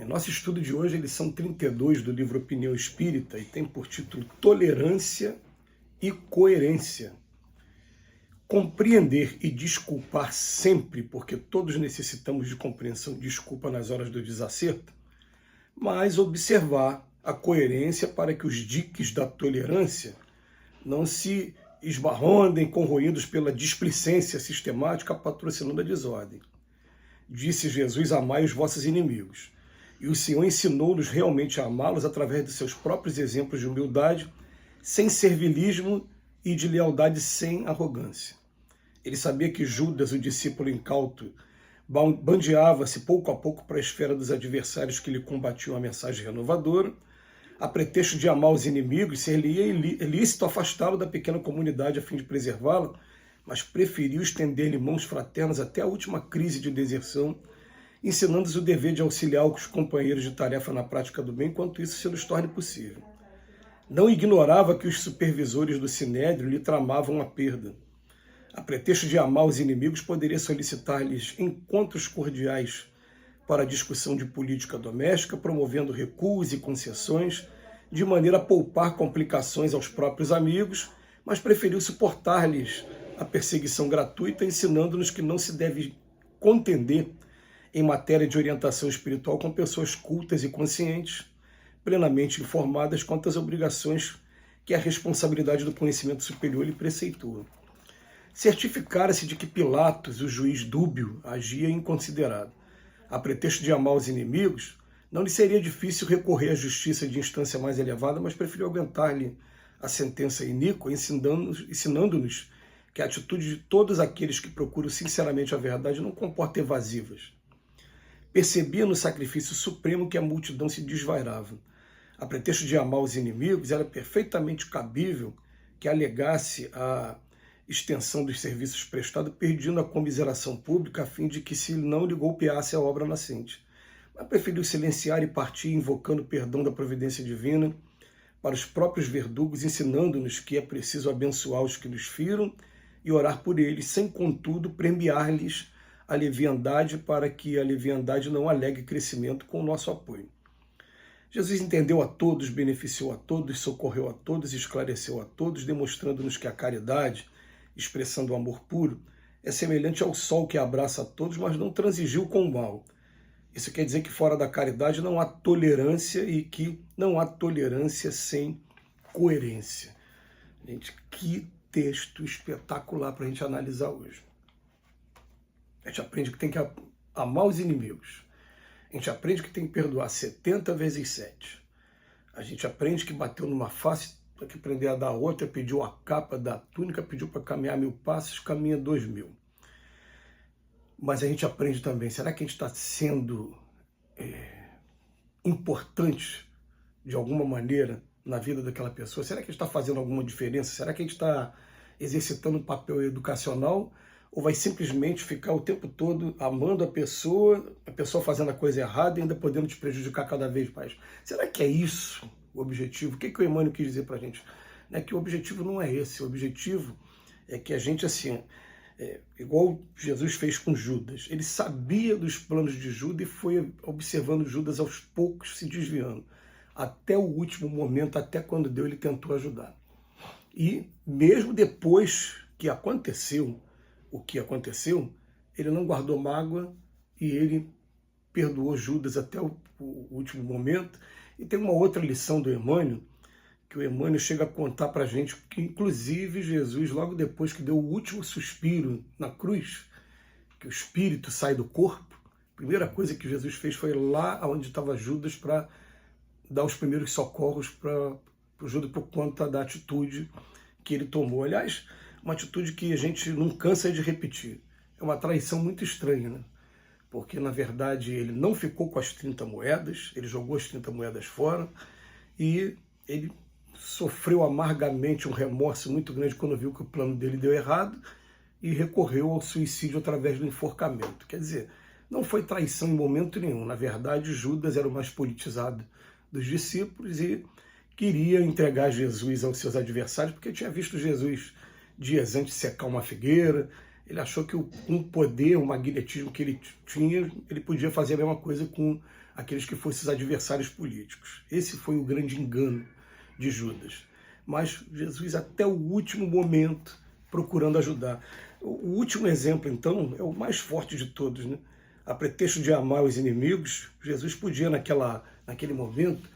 Nosso estudo de hoje é a lição 32 do livro Opinião Espírita e tem por título Tolerância e Coerência. Compreender e desculpar sempre, porque todos necessitamos de compreensão e desculpa nas horas do desacerto, mas observar a coerência para que os diques da tolerância não se esbarrondem, corroídos pela displicência sistemática patrocinando a desordem. Disse Jesus: amai os vossos inimigos. E o Senhor ensinou-nos realmente a amá-los através de seus próprios exemplos de humildade, sem servilismo e de lealdade sem arrogância. Ele sabia que Judas, o discípulo incauto, bandeava-se pouco a pouco para a esfera dos adversários que lhe combatiam a mensagem renovadora, a pretexto de amar os inimigos, ser-lhe ilícito afastá-lo da pequena comunidade a fim de preservá-lo, mas preferiu estender-lhe mãos fraternas até a última crise de deserção, ensinando-os o dever de auxiliar os companheiros de tarefa na prática do bem, enquanto isso se nos torne possível. Não ignorava que os supervisores do Sinédrio lhe tramavam a perda. A pretexto de amar os inimigos, poderia solicitar-lhes encontros cordiais para a discussão de política doméstica, promovendo recuos e concessões, de maneira a poupar complicações aos próprios amigos, mas preferiu suportar-lhes a perseguição gratuita, ensinando-nos que não se deve contender em matéria de orientação espiritual com pessoas cultas e conscientes, plenamente informadas quanto às obrigações que a responsabilidade do conhecimento superior lhe preceitua. Certificara-se de que Pilatos, o juiz dúbio, agia inconsiderado. A pretexto de amar os inimigos, não lhe seria difícil recorrer à justiça de instância mais elevada, mas preferiu aguentar-lhe a sentença iníqua, ensinando-nos que a atitude de todos aqueles que procuram sinceramente a verdade não comporta evasivas. Percebia no sacrifício supremo que a multidão se desvairava. A pretexto de amar os inimigos, era perfeitamente cabível que alegasse a extensão dos serviços prestados, pedindo a comiseração pública a fim de que se não lhe golpeasse a obra nascente. Mas preferiu silenciar e partir, invocando o perdão da providência divina para os próprios verdugos, ensinando-nos que é preciso abençoar os que nos firam e orar por eles, sem, contudo, premiar-lhes a leviandade, para que a leviandade não alegue crescimento com o nosso apoio. Jesus entendeu a todos, beneficiou a todos, socorreu a todos, esclareceu a todos, demonstrando-nos que a caridade, expressando o amor puro, é semelhante ao sol que abraça a todos, mas não transigiu com o mal. Isso quer dizer que fora da caridade não há tolerância e que não há tolerância sem coerência. Gente, que texto espetacular para a gente analisar hoje. A gente aprende que tem que amar os inimigos. A gente aprende que tem que perdoar 70 vezes 7. A gente aprende que bateu numa face, para que aprender a dar outra, pediu a capa da túnica, pediu para caminhar 1000 passos, caminha 2000. Mas a gente aprende também, será que a gente está sendo importante de alguma maneira na vida daquela pessoa? Será que a gente está fazendo alguma diferença? Será que a gente está exercitando um papel educacional? Ou vai simplesmente ficar o tempo todo amando a pessoa fazendo a coisa errada e ainda podendo te prejudicar cada vez mais? Será que é isso o objetivo? O que o Emmanuel quis dizer para a gente? Que o objetivo não é esse. O objetivo é que a gente, assim, igual Jesus fez com Judas, ele sabia dos planos de Judas e foi observando Judas aos poucos se desviando, até o último momento, até quando Deus ele tentou ajudar. E mesmo depois que aconteceu o que aconteceu, ele não guardou mágoa e ele perdoou Judas até o último momento. E tem uma outra lição do Emmanuel, que o Emmanuel chega a contar para a gente que, inclusive, Jesus, logo depois que deu o último suspiro na cruz, que o espírito sai do corpo, a primeira coisa que Jesus fez foi lá onde estava Judas para dar os primeiros socorros para o Judas por conta da atitude que ele tomou. Aliás, uma atitude que a gente não cansa de repetir. É uma traição muito estranha, né? Porque, na verdade, ele não ficou com as 30 moedas, ele jogou as 30 moedas fora e ele sofreu amargamente um remorso muito grande quando viu que o plano dele deu errado e recorreu ao suicídio através do enforcamento. Quer dizer, não foi traição em momento nenhum. Na verdade, Judas era o mais politizado dos discípulos e queria entregar Jesus aos seus adversários, porque tinha visto Jesus dias antes secar uma figueira, ele achou que com o poder, o magnetismo que ele tinha, ele podia fazer a mesma coisa com aqueles que fossem os adversários políticos. Esse foi o grande engano de Judas. Mas Jesus, até o último momento, procurando ajudar. O último exemplo, então, é o mais forte de todos, né? A pretexto de amar os inimigos, Jesus podia, naquele momento,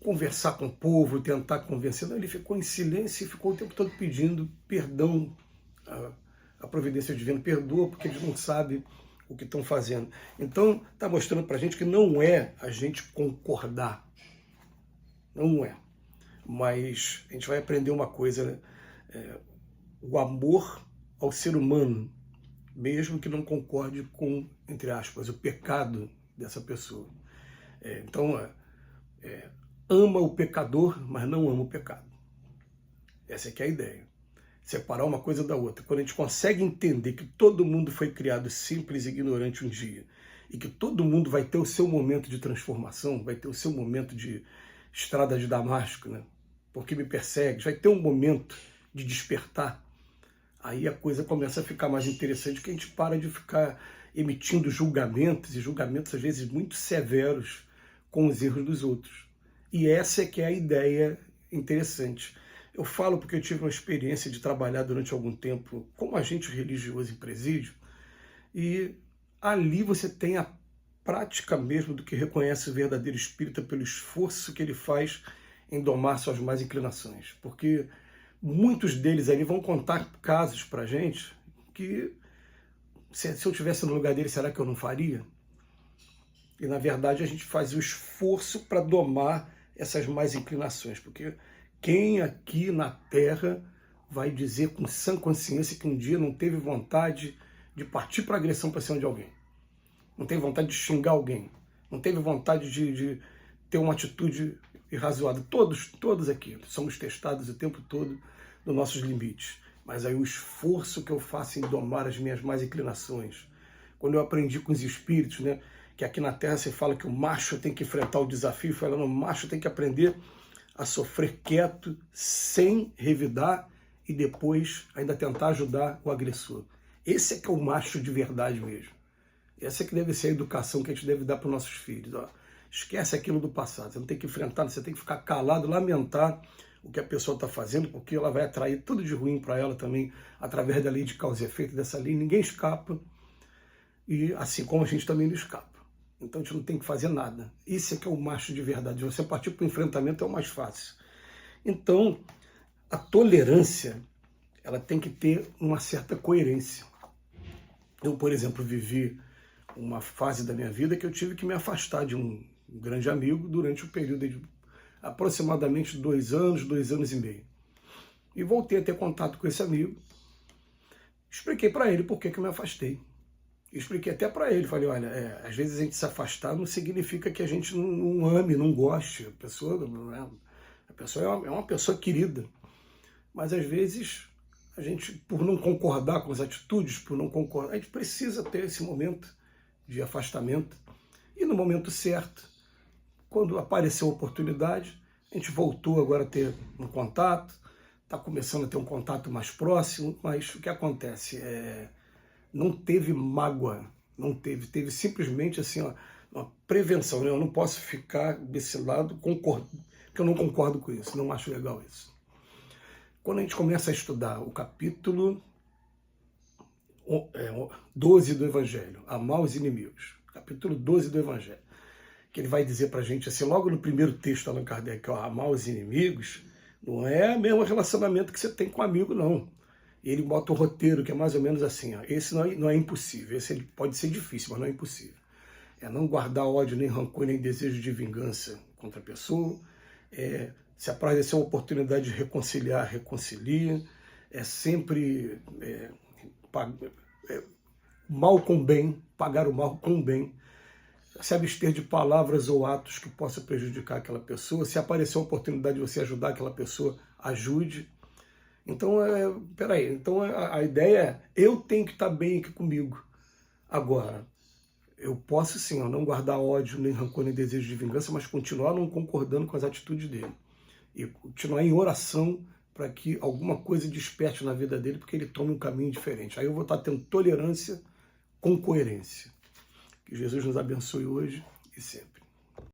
conversar com o povo, tentar convencer. Não, ele ficou em silêncio e ficou o tempo todo pedindo perdão. A providência divina perdoa porque eles não sabem o que estão fazendo. Então, está mostrando para a gente que não é a gente concordar. Não é. Mas a gente vai aprender uma coisa, né? O amor ao ser humano, mesmo que não concorde com, entre aspas, o pecado dessa pessoa. Então, ama o pecador, mas não ama o pecado. Essa é que é a ideia. Separar uma coisa da outra. Quando a gente consegue entender que todo mundo foi criado simples e ignorante um dia, e que todo mundo vai ter o seu momento de transformação, vai ter o seu momento de estrada de Damasco, né? Porque me persegue, vai ter um momento de despertar, aí a coisa começa a ficar mais interessante, porque a gente para de ficar emitindo julgamentos, e julgamentos às vezes muito severos com os erros dos outros. E essa é que é a ideia interessante. Eu falo porque eu tive uma experiência de trabalhar durante algum tempo como agente religioso em presídio, e ali você tem a prática mesmo do que reconhece o verdadeiro espírita pelo esforço que ele faz em domar suas más inclinações. Porque muitos deles ali vão contar casos pra gente que, se eu estivesse no lugar dele, será que eu não faria? E, na verdade, a gente faz o esforço para domar essas más inclinações, porque quem aqui na Terra vai dizer com sã consciência que um dia não teve vontade de partir para agressão para cima de alguém? Não teve vontade de xingar alguém? Não teve vontade de ter uma atitude irrazoável? Todos aqui somos testados o tempo todo nos nossos limites. Mas aí o esforço que eu faço em domar as minhas más inclinações, quando eu aprendi com os espíritos, né, que aqui na Terra se fala que o macho tem que enfrentar o desafio, falando, o macho tem que aprender a sofrer quieto, sem revidar, e depois ainda tentar ajudar o agressor. Esse é que é o macho de verdade mesmo. Essa é que deve ser a educação que a gente deve dar para os nossos filhos. Ó, esquece aquilo do passado, você não tem que enfrentar, você tem que ficar calado, lamentar o que a pessoa está fazendo, porque ela vai atrair tudo de ruim para ela também, através da lei de causa e efeito dessa lei. Ninguém escapa, e assim como a gente também não escapa. Então a gente não tem que fazer nada. Isso é que é o macho de verdade. Você partir para o enfrentamento é o mais fácil. Então, a tolerância, ela tem que ter uma certa coerência. Eu, por exemplo, vivi uma fase da minha vida que eu tive que me afastar de um grande amigo durante um período de aproximadamente 2 anos e meio. E voltei a ter contato com esse amigo. Expliquei para ele por que eu me afastei. Expliquei até para ele, falei, olha, às vezes a gente se afastar não significa que a gente não ame, não goste. A pessoa é uma pessoa querida. Mas às vezes a gente, por não concordar com as atitudes, por não concordar, a gente precisa ter esse momento de afastamento. E no momento certo, quando apareceu a oportunidade, a gente voltou agora a ter um contato, está começando a ter um contato mais próximo, mas o que acontece? Não teve mágoa, não teve simplesmente assim, ó, uma prevenção, né? Eu não posso ficar desse lado, porque eu não concordo com isso, não acho legal isso. Quando a gente começa a estudar o capítulo 12 do Evangelho, amar os inimigos, capítulo 12 do Evangelho, que ele vai dizer para a gente, assim, logo no primeiro texto, Allan Kardec, ó, amar os inimigos, não é o mesmo relacionamento que você tem com um amigo, não. Ele bota o roteiro, que é mais ou menos assim, ó, esse não é impossível, esse ele pode ser difícil, mas não é impossível. É não guardar ódio, nem rancor, nem desejo de vingança contra a pessoa, se aparecer uma oportunidade de reconciliar, reconcilia, sempre mal com bem, pagar o mal com bem, se abster de palavras ou atos que possam prejudicar aquela pessoa, se aparecer uma oportunidade de você ajudar aquela pessoa, ajude. Então, peraí, então a ideia é, eu tenho que estar bem aqui comigo. Agora, eu posso sim, não guardar ódio, nem rancor, nem desejo de vingança, mas continuar não concordando com as atitudes dele. E continuar em oração para que alguma coisa desperte na vida dele, porque ele tome um caminho diferente. Aí eu vou estar tendo tolerância com coerência. Que Jesus nos abençoe hoje e sempre.